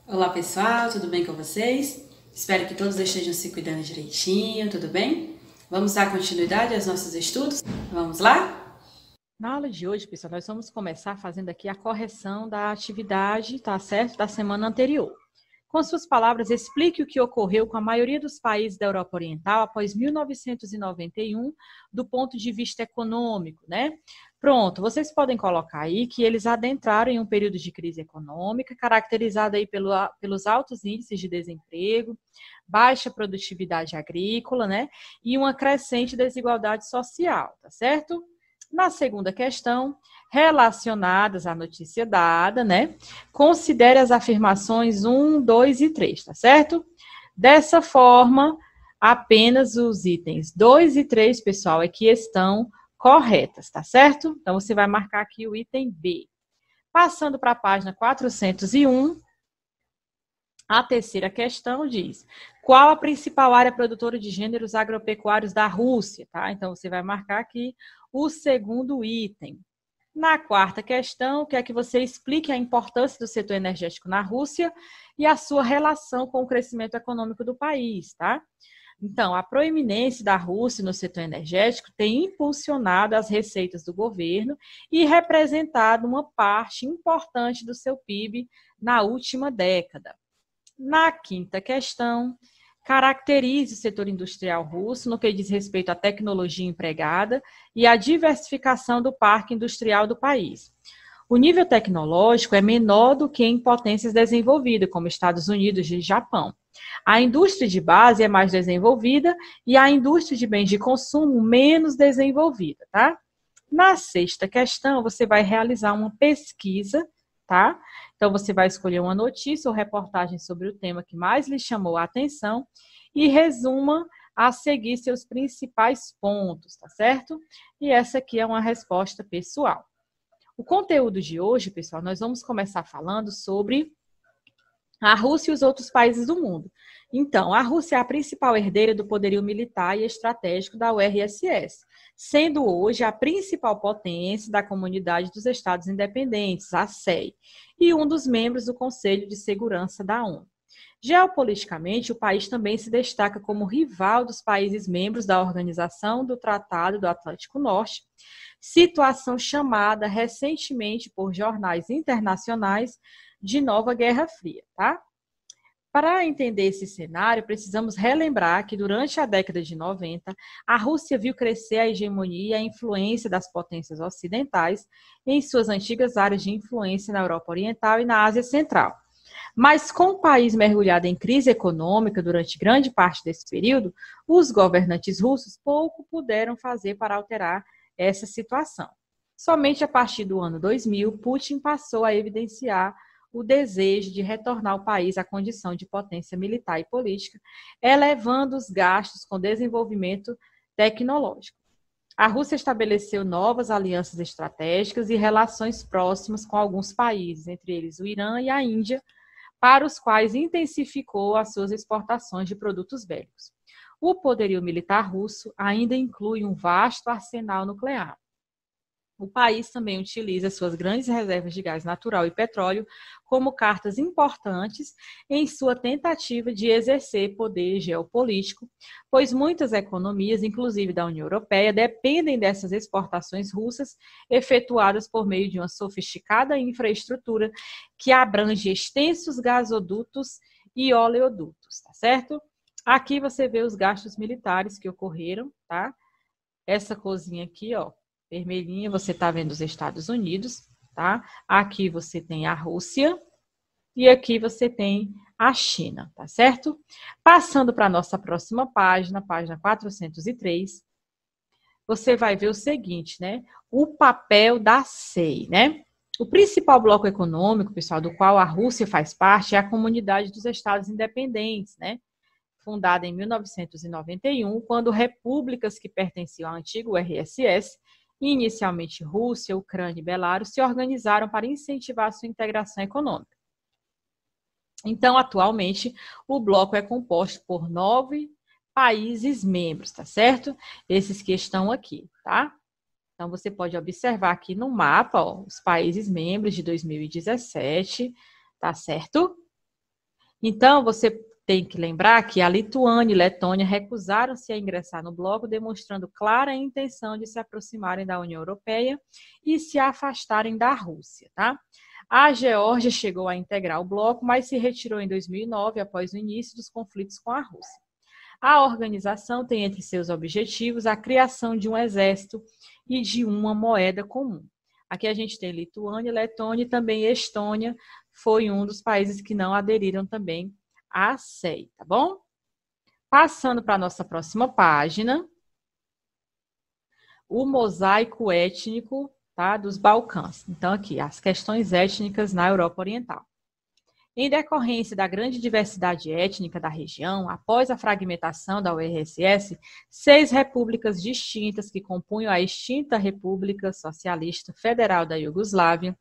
Olá pessoal, tudo bem com vocês? Espero que todos estejam se cuidando direitinho, tudo bem? Vamos dar continuidade aos nossos estudos? Vamos lá? Na aula de hoje, pessoal, nós vamos começar fazendo aqui a correção da atividade, tá certo? Da semana anterior. Com suas palavras, explique o que ocorreu com a maioria dos países da Europa Oriental após 1991, do ponto de vista econômico, né? Pronto, vocês podem colocar aí que eles adentraram em um período de crise econômica, caracterizado aí pelos altos índices de desemprego, baixa produtividade agrícola, né? E uma crescente desigualdade social, tá certo? Na segunda questão, relacionadas à notícia dada, né? Considere as afirmações 1, 2 e 3, tá certo? Dessa forma, apenas os itens 2 e 3, pessoal, é que estão corretas, tá certo? Então, você vai marcar aqui o item B. Passando para a página 401, a terceira questão diz: qual a principal área produtora de gêneros agropecuários da Rússia? Tá? Então, você vai marcar aqui o segundo item. Na quarta questão, quer que você explique a importância do setor energético na Rússia e a sua relação com o crescimento econômico do país, tá? Então, a proeminência da Rússia no setor energético tem impulsionado as receitas do governo e representado uma parte importante do seu PIB na última década. Na quinta questão, caracterize o setor industrial russo no que diz respeito à tecnologia empregada e à diversificação do parque industrial do país. O nível tecnológico é menor do que em potências desenvolvidas, como Estados Unidos e Japão. A indústria de base é mais desenvolvida e a indústria de bens de consumo menos desenvolvida, tá? Na sexta questão, você vai realizar uma pesquisa, tá? Então, você vai escolher uma notícia ou reportagem sobre o tema que mais lhe chamou a atenção e resuma a seguir seus principais pontos, tá certo? E essa aqui é uma resposta pessoal. O conteúdo de hoje, pessoal, nós vamos começar falando sobre a Rússia e os outros países do mundo. Então, a Rússia é a principal herdeira do poderio militar e estratégico da URSS, sendo hoje a principal potência da Comunidade dos Estados Independentes, a CEI, e um dos membros do Conselho de Segurança da ONU. Geopoliticamente, o país também se destaca como rival dos países membros da Organização do Tratado do Atlântico Norte, situação chamada recentemente por jornais internacionais de Nova Guerra Fria, tá? Para entender esse cenário, precisamos relembrar que durante a década de 90, a Rússia viu crescer a hegemonia e a influência das potências ocidentais em suas antigas áreas de influência na Europa Oriental e na Ásia Central. Mas com o país mergulhado em crise econômica durante grande parte desse período, os governantes russos pouco puderam fazer para alterar essa situação. Somente a partir do ano 2000, Putin passou a evidenciar o desejo de retornar o país à condição de potência militar e política, elevando os gastos com desenvolvimento tecnológico. A Rússia estabeleceu novas alianças estratégicas e relações próximas com alguns países, entre eles o Irã e a Índia, para os quais intensificou as suas exportações de produtos bélicos. O poderio militar russo ainda inclui um vasto arsenal nuclear. O país também utiliza suas grandes reservas de gás natural e petróleo como cartas importantes em sua tentativa de exercer poder geopolítico, pois muitas economias, inclusive da União Europeia, dependem dessas exportações russas efetuadas por meio de uma sofisticada infraestrutura que abrange extensos gasodutos e oleodutos, tá certo? Aqui você vê os gastos militares que ocorreram, tá? Essa cozinha aqui, ó, vermelhinha, você está vendo os Estados Unidos, tá? Aqui você tem a Rússia e aqui você tem a China, tá certo? Passando para a nossa próxima página, página 403, você vai ver o seguinte, né? O papel da CEI, né? O principal bloco econômico, pessoal, do qual a Rússia faz parte é a Comunidade dos Estados Independentes, né? Fundada em 1991, quando repúblicas que pertenciam à antiga URSS, inicialmente Rússia, Ucrânia e Belarus, se organizaram para incentivar sua integração econômica. Então, atualmente, o bloco é composto por 9 países membros, tá certo? Esses que estão aqui, tá? Então, você pode observar aqui no mapa, ó, os países membros de 2017, tá certo? Então, você tem que lembrar que a Lituânia e Letônia recusaram-se a ingressar no bloco, demonstrando clara intenção de se aproximarem da União Europeia e se afastarem da Rússia, tá? A Geórgia chegou a integrar o bloco, mas se retirou em 2009, após o início dos conflitos com a Rússia. A organização tem entre seus objetivos a criação de um exército e de uma moeda comum. Aqui a gente tem Lituânia, Letônia e também Estônia, foi um dos países que não aderiram também à CEI, tá bom? Passando para a nossa próxima página, o mosaico étnico, tá, dos Balcãs. Então, aqui, as questões étnicas na Europa Oriental. Em decorrência da grande diversidade étnica da região, após a fragmentação da URSS, 6 repúblicas distintas que compunham a extinta República Socialista Federal da Iugoslávia,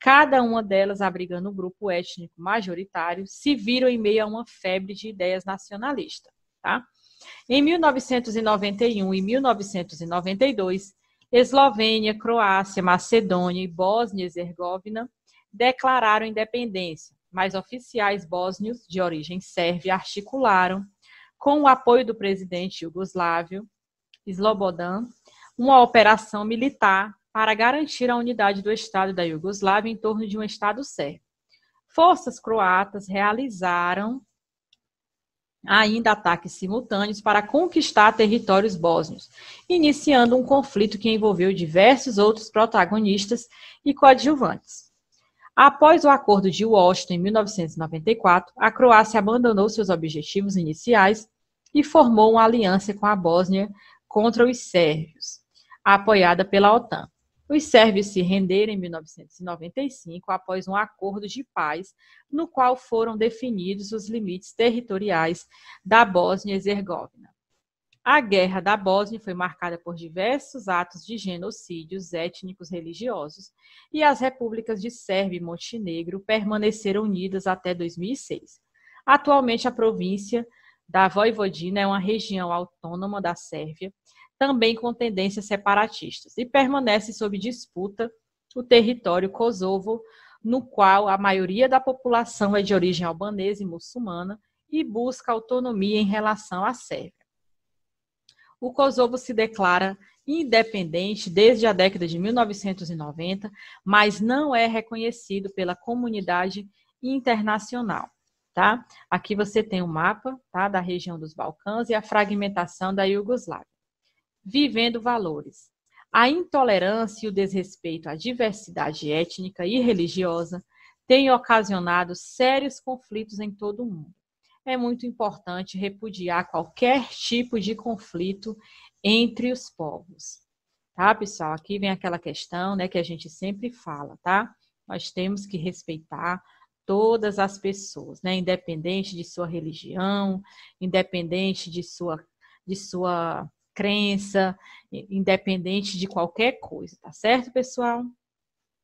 cada uma delas abrigando um grupo étnico majoritário, se viram em meio a uma febre de ideias nacionalistas. Tá? Em 1991 e 1992, Eslovênia, Croácia, Macedônia e Bósnia e Herzegovina declararam independência, mas oficiais bósnios de origem sérvia articularam, com o apoio do presidente iugoslávio Slobodan, uma operação militar para garantir a unidade do Estado da Iugoslávia em torno de um Estado sérvio. Forças croatas realizaram ainda ataques simultâneos para conquistar territórios bósnios, iniciando um conflito que envolveu diversos outros protagonistas e coadjuvantes. Após o Acordo de Washington, em 1994, a Croácia abandonou seus objetivos iniciais e formou uma aliança com a Bósnia contra os sérvios, apoiada pela OTAN. Os sérvios se renderam em 1995 após um acordo de paz, no qual foram definidos os limites territoriais da Bósnia e Herzegovina. A Guerra da Bósnia foi marcada por diversos atos de genocídios étnicos religiosos e as repúblicas de Sérvia e Montenegro permaneceram unidas até 2006. Atualmente, a província da Voivodina é uma região autônoma da Sérvia, também com tendências separatistas, e permanece sob disputa o território Kosovo, no qual a maioria da população é de origem albanesa e muçulmana e busca autonomia em relação à Sérvia. O Kosovo se declara independente desde a década de 1990, mas não é reconhecido pela comunidade internacional. Tá? Aqui você tem um mapa, tá, da região dos Balcãs e a fragmentação da Iugoslávia. Vivendo valores. A intolerância e o desrespeito à diversidade étnica e religiosa têm ocasionado sérios conflitos em todo o mundo. É muito importante repudiar qualquer tipo de conflito entre os povos. Tá, pessoal? Aqui vem aquela questão, né, que a gente sempre fala, tá? Nós temos que respeitar todas as pessoas, né? Independente de sua religião, independente de sua crença, independente de qualquer coisa, tá certo, pessoal?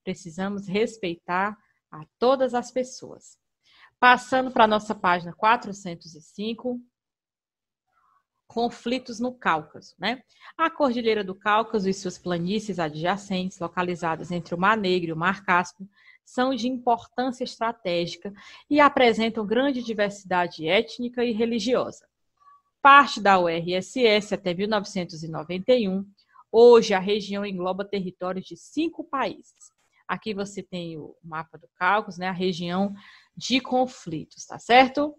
Precisamos respeitar a todas as pessoas. Passando para a nossa página 405, conflitos no Cáucaso, né? A Cordilheira do Cáucaso e suas planícies adjacentes, localizadas entre o Mar Negro e o Mar Cáspio, são de importância estratégica e apresentam grande diversidade étnica e religiosa. Parte da URSS até 1991, hoje a região engloba territórios de 5 países. Aqui você tem o mapa do Cáucaso, né, a região de conflitos, tá certo?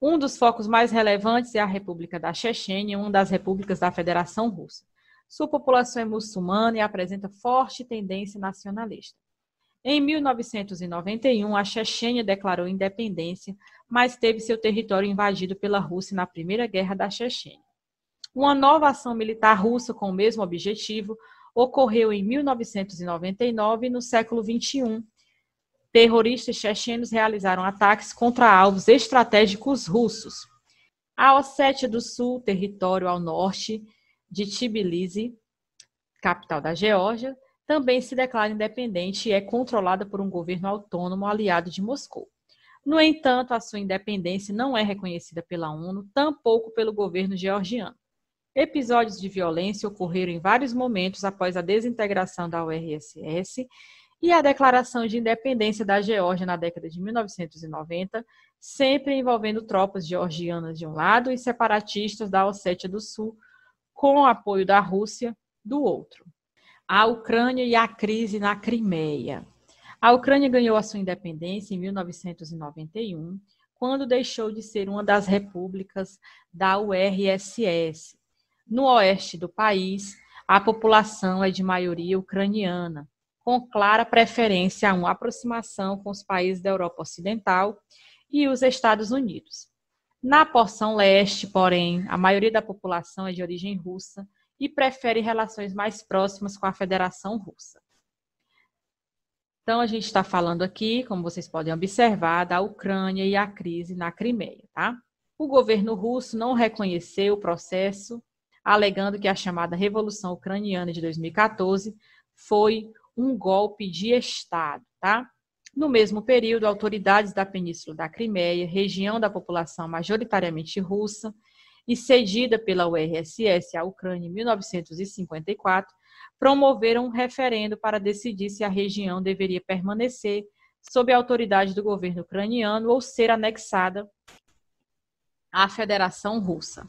Um dos focos mais relevantes é a República da Chechênia, uma das repúblicas da Federação Russa. Sua população é muçulmana e apresenta forte tendência nacionalista. Em 1991, a Chechênia declarou independência, mas teve seu território invadido pela Rússia na Primeira Guerra da Chechênia. Uma nova ação militar russa com o mesmo objetivo ocorreu em 1999 e no século XXI. Terroristas chechenos realizaram ataques contra alvos estratégicos russos. A Ossétia do Sul, território ao norte de Tbilisi, capital da Geórgia, também se declara independente e é controlada por um governo autônomo aliado de Moscou. No entanto, a sua independência não é reconhecida pela ONU, tampouco pelo governo georgiano. Episódios de violência ocorreram em vários momentos após a desintegração da URSS e a Declaração de Independência da Geórgia na década de 1990, sempre envolvendo tropas georgianas de um lado e separatistas da Ossétia do Sul, com o apoio da Rússia do outro. A Ucrânia e a crise na Crimeia. A Ucrânia ganhou a sua independência em 1991, quando deixou de ser uma das repúblicas da URSS. No oeste do país, a população é de maioria ucraniana, com clara preferência a uma aproximação com os países da Europa Ocidental e os Estados Unidos. Na porção leste, porém, a maioria da população é de origem russa e prefere relações mais próximas com a Federação Russa. Então, a gente está falando aqui, como vocês podem observar, da Ucrânia e a crise na Crimeia, tá? O governo russo não reconheceu o processo, alegando que a chamada Revolução Ucraniana de 2014 foi um golpe de Estado, tá? No mesmo período, autoridades da Península da Crimeia, região da população majoritariamente russa e cedida pela URSS à Ucrânia em 1954, promoveram um referendo para decidir se a região deveria permanecer sob a autoridade do governo ucraniano ou ser anexada à Federação Russa.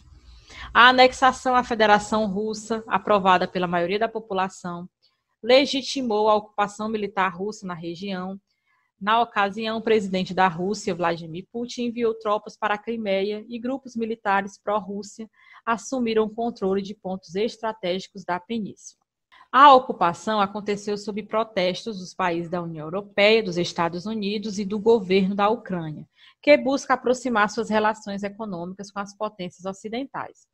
A anexação à Federação Russa, aprovada pela maioria da população, legitimou a ocupação militar russa na região. Na ocasião, o presidente da Rússia, Vladimir Putin, enviou tropas para a Crimeia e grupos militares pró-Rússia assumiram o controle de pontos estratégicos da península. A ocupação aconteceu sob protestos dos países da União Europeia, dos Estados Unidos e do governo da Ucrânia, que busca aproximar suas relações econômicas com as potências ocidentais.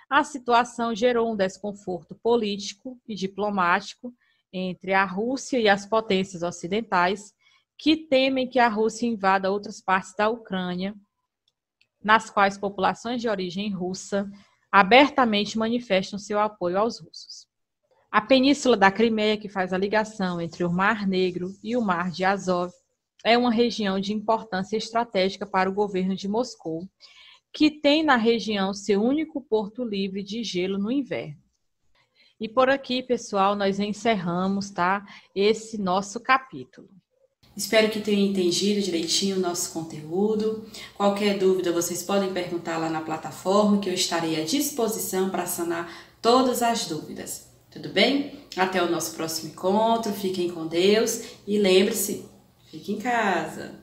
A situação gerou um desconforto político e diplomático entre a Rússia e as potências ocidentais, que temem que a Rússia invada outras partes da Ucrânia, nas quais populações de origem russa abertamente manifestam seu apoio aos russos. A Península da Crimeia, que faz a ligação entre o Mar Negro e o Mar de Azov, é uma região de importância estratégica para o governo de Moscou, que tem na região seu único porto livre de gelo no inverno. E por aqui, pessoal, nós encerramos, tá, esse nosso capítulo. Espero que tenham entendido direitinho o nosso conteúdo. Qualquer dúvida, vocês podem perguntar lá na plataforma, que eu estarei à disposição para sanar todas as dúvidas. Tudo bem? Até o nosso próximo encontro. Fiquem com Deus e lembre-se, fique em casa.